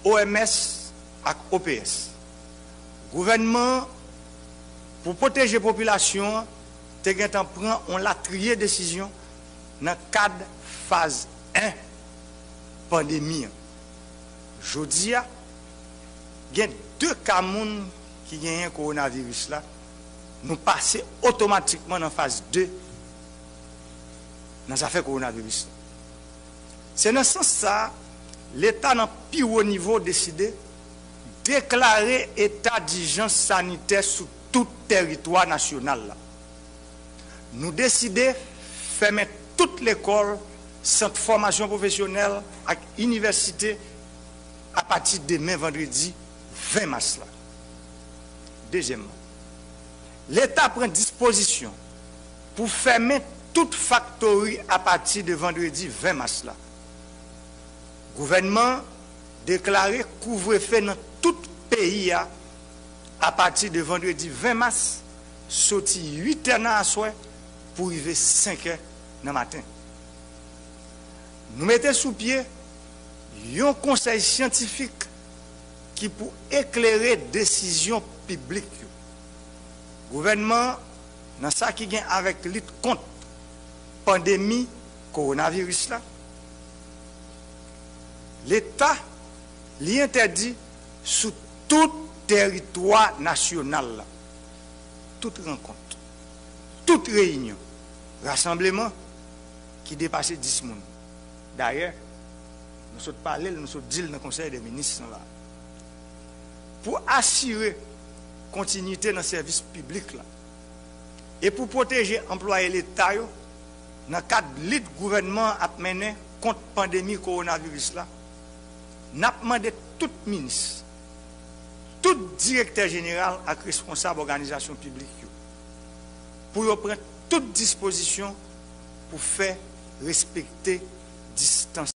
OMS et OPS. Gouvernement, pour protéger la population, prend on la trier décision dans le cadre phase 1 pandémie. Jodi, il y a 2 cas qui ont un coronavirus là. Nous passons automatiquement dans la phase 2 dans l'affaire coronavirus. C'est dans ce sens ça, l'État dans le plus haut niveau décidé de déclarer état d'urgence sanitaire sur tout territoire national. Là. Nous décidons de fermer toute l'école, centre de formation professionnelle et université à partir de demain vendredi 20 mars. Là. Deuxièmement, l'État prend disposition pour fermer toute factory à partir de vendredi 20 mars. Là. Le gouvernement déclaré couvre-feu dans tout pays à partir de vendredi 20 mars, sorti 8 h à soir pour arriver 5 h dans matin. Nous mettons sous pied un conseil scientifique qui pour éclairer décision publique. Le gouvernement, dans ça qui vient avec lutte contre la pandémie coronavirus là, l'État lui interdit sur tout territoire national là, toute rencontre, toute réunion, rassemblement qui dépasse 10 personnes. D'ailleurs, nous sommes parlé, nous sommes dit dans le Conseil des ministres là, pour assurer la continuité dans le service public là, et pour protéger employés l'État dans le cadre de lutte gouvernement à mener contre la pandémie coronavirus là, nous avons demandé tout ministre, tout directeur général et responsable d'organisation publique pour prendre toute disposition pour faire respecter distance.